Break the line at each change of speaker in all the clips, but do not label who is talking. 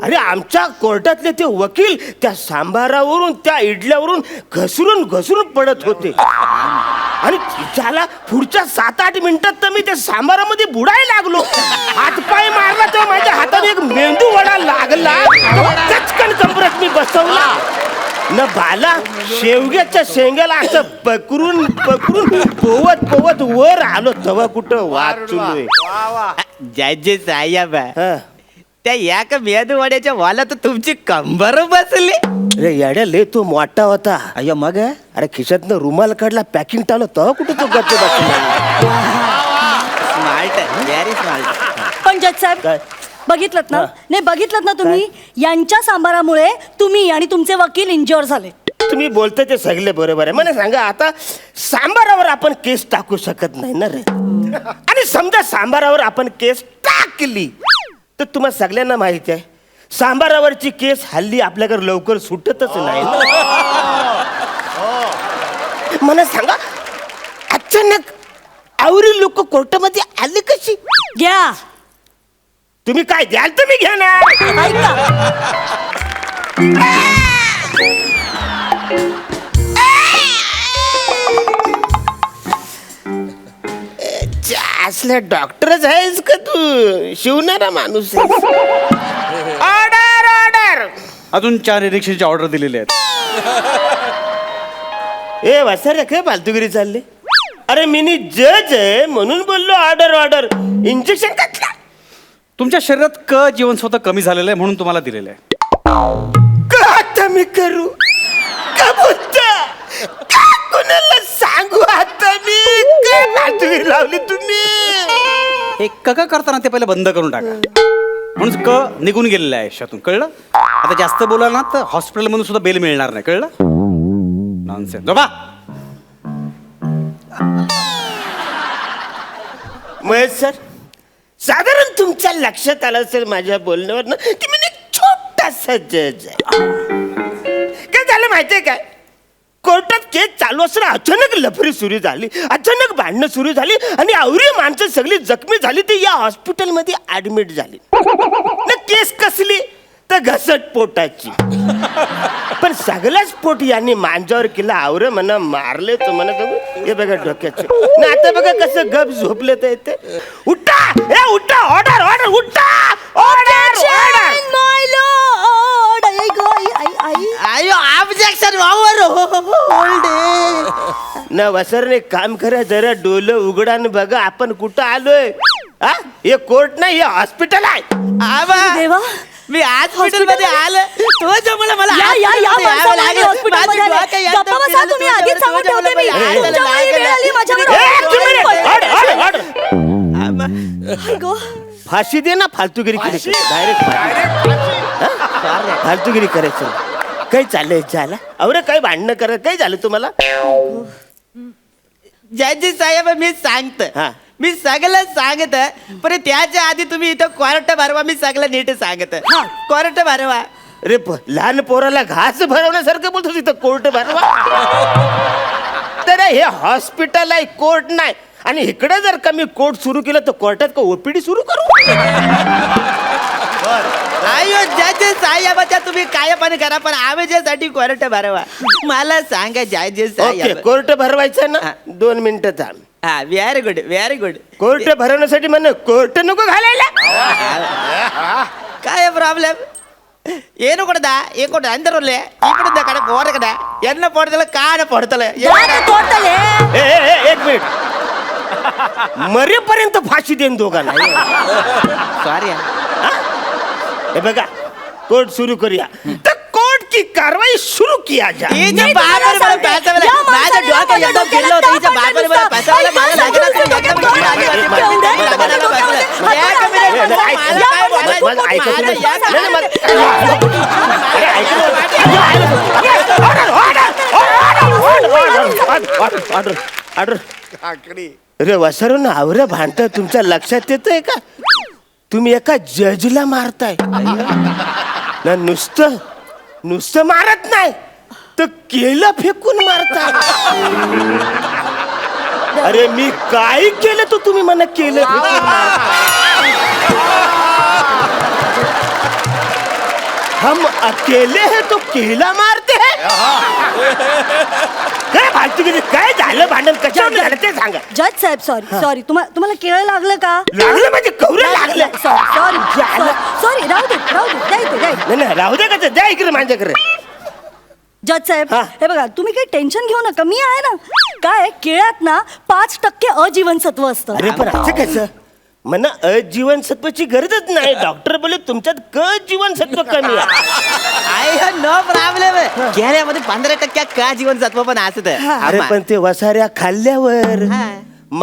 अरे आमच्या कोर्टातले ते वकील त्या सांबारावरून त्या इडल्यावरून घसरून पडत होते आणि त्याला पुढच्या 7-8 मिनिटात तर मी त्या सांबारामध्ये बुडायला लागलो. हातपाय मारला तेव्हा माझ्या हाताने एक मेंदू वडा लागला. चटकन कमरत मी बसवला न बाला शेवग्याच्या शेंग्याला असं पकडून पोवत वर आलो. तेव्हा कुठं वाचलोय.
जय साहेब
हा.
त्या या का मेदूवाड्याच्या वाला तर तुमची कंबर बसली.
अरे येड्या लय तो मोठा होता.
अय्या मग
अरे खिशातनं रुमाल काढला पॅकिंग टाळलं तेव्हा कुठे तो गप्प बसला.
Smart very smart.
पण जज साहेब
काय?
बघितलत ना नाही बघितलत ना तुम्ही यांच्या सांबारामुळे तुम्ही आणि तुमचे वकील इंज्युअर झाले.
तुम्ही बोलता ते सगळे बरोबर आहे. मला सांगा आता सांबारावर आपण केस टाकू शकत नाही ना रे. आणि समजा सांबारावर आपण केस टाकली तर तुम्हाला सगळ्यांना माहिती आहे सांबारावरची केस हल्ली आपल्याकडे लवकर सुटतच नाही. मला सांगा अचानक आवरी लोक कोर्टामध्ये आले कशी?
घ्या
तुम्ही काय द्याल तुम्ही घ्या ना. असल्या डॉक्टरच आहेस का तू? शिवणारा माणूस ऑर्डर ऑर्डर.
अजून 4 इलेक्शनची ऑर्डर दिलेले आहेत.
ए वासर काय फालतूगिरी चालले? अरे मिनी जज आहे म्हणून बोललो ऑर्डर ऑर्डर. इंजेक्शन कसला?
तुमच्या शरीरात क जीवनसत्व कमी झालेलं आहे म्हणून तुम्हाला दिलेलं आहे.
का आता मी करू का बोलता का कोणाला सांगू आता मी? काय फालतूगिरी लावली तुम्ही?
हे क करताना ते पहिले बंद करून टाका. म्हणून क निघून गेलेलं आहे आयुष्यातून. कळलं? आता जास्त बोला ना तर हॉस्पिटलमधून सुद्धा बेल मिळणार नाही. कळलं? नॉनसेन्स. बाबा
महेश सर साधारण तुमच्या लक्षात आलं असेल माझ्या बोलण्यावर ना की मी एक छोटासा जज आहे. काय झालं माहितीये काय? कोर्टात केस चालू असताना अचानक लफरी सुरू झाली. अचानक भांडणं सुरू झाली आणि आवरी माणसं सगळी जखमी झाली. ती या हॉस्पिटलमध्ये ऍडमिट झाली. ना केस कसली तर घसटपोटाची. पण सगळाच पोट यांनी मांजावर केला. आवरे म्हणा मारले तर म्हणा हे बघा डोक्याचे ना. आता बघा कसं गप झोपले तर येते. उठा हे उठा ऑर्डर ऑर्डर उठा ऑर्डर ऑर्डर.
अयो ऑब्जेक्शन होल्ड.
ना वसरने काम करा जरा डोलं उघडा न बघा आपण कुठं आलोय. हा हे कोर्ट नाही हे हॉस्पिटल आहे.
देवा
मी हॉस्पिटल मध्ये आलं तुझ्यामुळे मला
गप्पा बसा तुम्ही. आधीच सांगून ठेवते मी तुमच्यामुळे वेळ आली माझ्यावर.
फाशी दे ना. फालतूगिरी केली डायरेक्ट फालतूगिरी करायचं. काही चाललंय झाला अरे काही भांडणं करत काय झालं तुम्हाला?
जय साहेब मी सांगत
हा.
मी सगळं सांगत पण त्याच्या आधी तुम्ही इथं कोर्ट भरवा. मी सगळं नीट सांगत कोर्ट भरवा.
अरे लहान पोराला घास भरवण्यासारखं बोलतो तिथं कोर्ट भरवा. तर हे हॉस्पिटल आहे कोर्ट नाही. आणि इकडे जर का मी कोर्ट सुरू केलं तर कोर्टात का ओपीडी सुरू करू?
आयो जज साहेबाच्या तुम्ही काय पण करा पण आवेजासाठी कोर्ट भरवा. मला सांगा जज साहेब.
कोर्ट भरवायचं ना 2 मिनिटं थांब.
हा very good very good.
Court भरवण्यासाठी म्हण कोर्ट नको घालायला.
काय प्रॉब्लेम ಏನು ಕೊಡದ ಏ ಕೊಡ ಅಂದರಲ್ಲೇ ಈ ಕಡೆ ಕಡೆ ಗೋರ ಕಡೆ ಎನ್ನ ಪಡ್ದಲ್ಲ ಕಾಡ ಪಡ್ತಲೆ
एक मिनिट मरेपर्यंत फाशी देईन दोघांना.
सॉरी
हे बघा कोर्ट सुरू करूया. तर कोर्ट की कारवाई शुरू किया जाए.
हिच्या बापाने मला पैसा वाला माझ्या डोक्यात एकदम गेलो होतं. हिच्या बापाने मला पैसा वाला मला लागला तर
अरे वसरून आवरे भांडत तुमच्या लक्षात येतंय का? तुम्ही एका जजला मारताय ना. नुसतं मारत नाही तर केलं फेकून मारताय. अरे मी काय केलं तो तुम्ही मला केलं फेकून मारताय. हम अकेले है तो केला मारते है काय फालतूगिरी काय झालं भांडण कशावर झालं ते सांगा.
जज साहेब सॉरी सॉरी तुम्हाला केळं लागलं का?
लागलं म्हणजे कवरे लागलं.
सॉरी
झालं.
सॉरी राहू दे द्या इथे.
नाही नाही राहू दे कसं द्या इकडे माझ्याकडे.
जज साहेब
हा.
हे बघा तुम्ही काही टेन्शन घेऊ नका मी आहे ना. काय केळ्यात ना 5% अजीवनसत्व असतं.
अरे पण असं कसं म्हणा अजीवनसत्वाची गरजच नाही. डॉक्टर बोले तुमच्यात क जीवनसत्व कमी आहे.
नो प्रॉब्लेम केळ्यामध्ये 15% का जीवनसत्व पण असत
अरे पण ते वसाऱ्या खाल्ल्यावर
हा.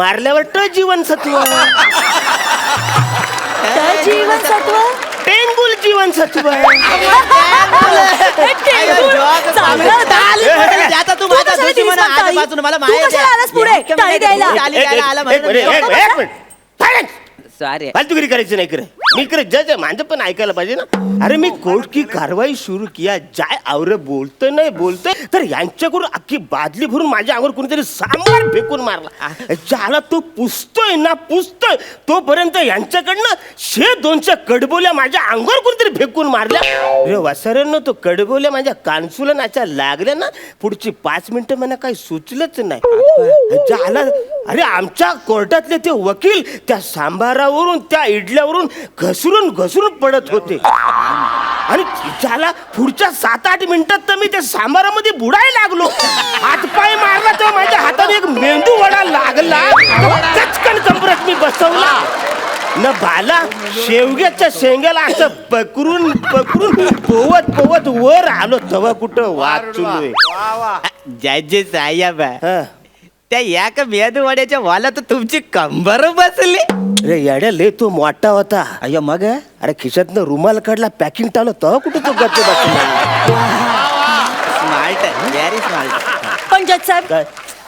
मारल्यावर ट जीवनसत्व
काय जीवनसत्व?
टेंगुल जीवनसत्व
तू कशाला आलास पुढे टाळी द्यायला?
सॉरी
फालतूगिरी करायची नाही करे. मी करे जज आहे माझं पण ऐकायला पाहिजे ना. अरे मी कोर्ट की कारवाई सुरू किया जाय आवर बोलतोय नाही बोलतोय तर यांच्याकडून अख्खी बादली भरून माझ्या अंगावर कोणीतरी सांबार फेकून मारला. ज्याला तो पुसतोय ना पुसतोय तोपर्यंत यांच्याकडनं 100-200 कडबोल्या माझ्या अंगावर कोणीतरी फेकून मारल्या. रे वसाऱ्यांनो तो कडबोल्या माझ्या कानसुला नाच्या लागल्या ना पुढची 5 मिनिटं मला काही सुचलंच नाही. ज्याला अरे आमच्या कोर्टातले ते वकील त्या सांबारावरून त्या इडल्यावरून घसरून पडत होते आणि ज्याला पुढच्या 7-8 मिनिटात तर मी त्या सांबारामध्ये बुडायला लागलो. हातपाय मारला तेव्हा माझ्या हाताने एक मेंदू वडा लागला. चटकन कमरत मी बसवला न भाला शेवग्याच्या शेंग्याला असं पकडून पोवत वर आलो तेव्हा कुठं वाचलोय.
जज साहेब
हा.
त्या एका मेदूवाड्याच्या वाला तर तुमची कंबर बसली.
अरे येड्या लय तो मोठा होता.
अय्यो मग
अरे खिशातनं रुमाल काढला पॅकिंग टाळलं तेव्हा कुठे तो गच्च बसला.
Smart very smart.
पण जज साहेब
काय?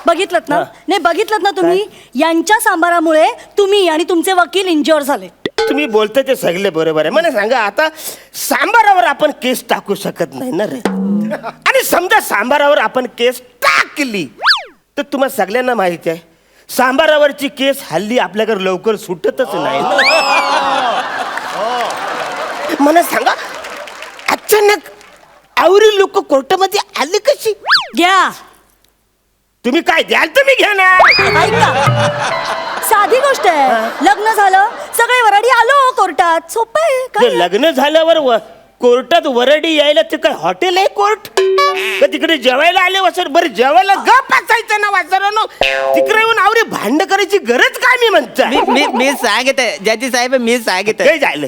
बघितलं ना
हा.
नाही बघितलं ना तुम्ही यांच्या सांबारामुळे तुम्ही आणि तुमचे वकील इंज्युअर झाले.
तुम्ही बोलता ते सगळे बरोबर आहे. मला सांगा आता सांबारावर आपण केस टाकू शकत नाही ना रे. आणि समजा सांबारावर आपण केस टाकली तर तुम्हाला सगळ्यांना माहिती आहे सांबारावरची केस हल्ली आपल्याकडे लवकर सुटतच नाही ना. मला सांगा अचानक आवरी लोक कोर्टामध्ये आले कशी?
घ्या
तुम्ही काय द्याल तुम्ही घ्या ना.
ऐका साधी गोष्ट आहे. लग्न झालं सगळे वराडी आलो कोर्टात सोपं आहे
ते
काय?
लग्न झाल्यावर कोर्टात वरडी यायला ते काय हॉटेल आहे कोर्ट का तिकडे जेवायला आले वासर? बरं जेवायला गप असायचं ना वासरानो. तिकडे येऊन आवरे भांड करायची गरज काय मी म्हणता.
मी सांगत जज साहेब मी सांगत
काय झालं?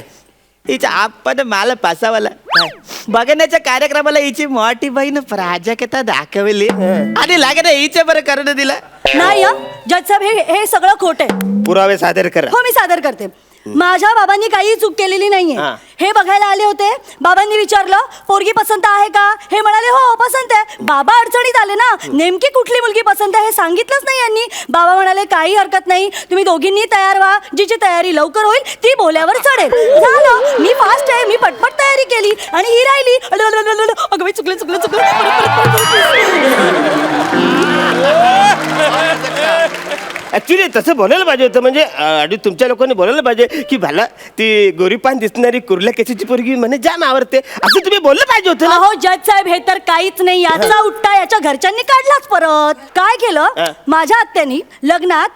हिच्या आपण मला पासावाला बघण्याच्या कार्यक्रमाला हिची मोठी बहीण प्राजक्ता दाखवली आणि लागत हिच्या बरं करून दिला.
नाही हं. जज साहेब हे सगळं खोट आहे.
पुरावे सादर करा.
हो मी सादर करते. माझ्या बाबांनी काही चूक केलेली नाहीये.
हा.
हे बघायला आले होते. बाबांनी विचारलं पोरगी पसंत आहे का? हे म्हणाले हो पसंत आहे. बाबा अडचणीत आले ना नेमकी कुठली मुलगी पसंत आहे हे सांगितलंच नाही यांनी. बाबा म्हणाले काही हरकत नाही तुम्ही दोघींनी तयार व्हा. जिची तयारी लवकर होईल ती बोल्यावर चढेल. झालं मी फास्ट आहे मी पटपट तयारी केली आणि ही राहिली. अगं बाई, चुकलं.
ऍक्च्युली तसं बोलायला पाहिजे होतं. म्हणजे आणि तुमच्या लोकांनी बोलायला पाहिजे की मला ती गोरीपान दिसणारी कुर्ल्या केसाची पोरगी म्हणे जाम आवडते असं तुम्ही बोललं पाहिजे होतं ना.
अहो जज साहेब हे तर काहीच नाही. याचा उट्टा याच्या घरच्यांनी काढलाच परत. काय केलं माझ्या आत्यानी लग्नात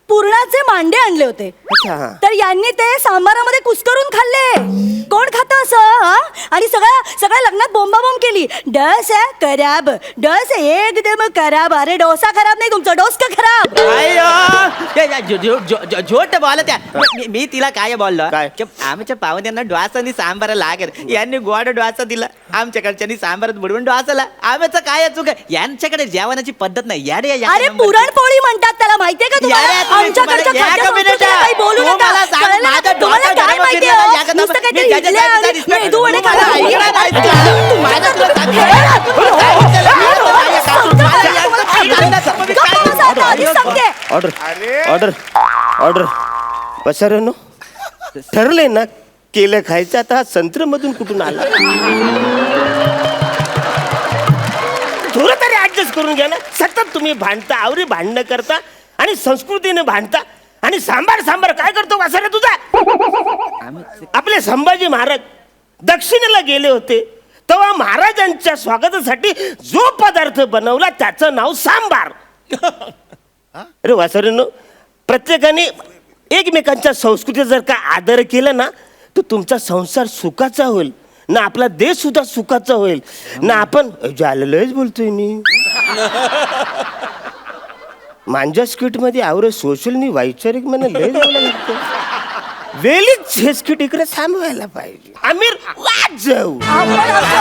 पुरणाचे मांडे आणले होते.
अच्छा, हा.
तर यांनी ते सांबारामध्ये कुस्करून खाल्ले. कोण खातं असं हा? आणि सगळ्या लग्नात बोंबाबोंब केली. डस आहे खराब डस एकदम खराब. अरे डोसा खराब नाही तुमचा डोसका खराब.
झोट बोल त्या मी तिला काय बोललो
काय?
की आमच्या पाहुण्यांना डोसानी सांबार लागेल यांनी गोड डोसा दिला आमच्याकडच्यांनी सांबारात बुडवून डोसाला. आमचं काय चुक यांच्याकडे जेवणाची पद्धत नाही.
अरे पुरणपोळी म्हणतात त्याला माहितीये का तुम्हाला? आमच्याकडच्या खाद्यसंस्कृतीला काही बोलू नका. कळलं ना? तुम्हाला काय माहिती आहे? नुसतं काहीतरी इडल्या आणि मेदूवडे खाता.
ऑर्डर पसारनो ठरले ना केलं खायचं. आता हा संत्र मधून कुठून आला? थोडं तरी ऍडजस्ट करून घ्या ना. सतत तुम्ही भांडता आवरी भांडणं करता आणि संस्कृतीने भांडता आणि सांबार काय करतो वासारा तुझा? आपले संभाजी महाराज दक्षिणेला गेले होते तेव्हा महाराजांच्या स्वागतासाठी जो पदार्थ बनवला त्याचं नाव सांबार. अरे वासरेनो, प्रत्येकाने एकमेकांच्या संस्कृतीचा जर का आदर केला ना तर तुमचा संसार सुखाचा होईल ना, आपला देश सुद्धा सुखाचा होईल ना. आपण झालेलंच बोलतोय मी. मांजा स्किट मध्ये आवरे सोशल नी वैचारिक मला लय बोलायला लागतं. वेळीच हे स्किट इकडे थांबवायला पाहिजे. आमिर वाज जाऊ.
आपण असं-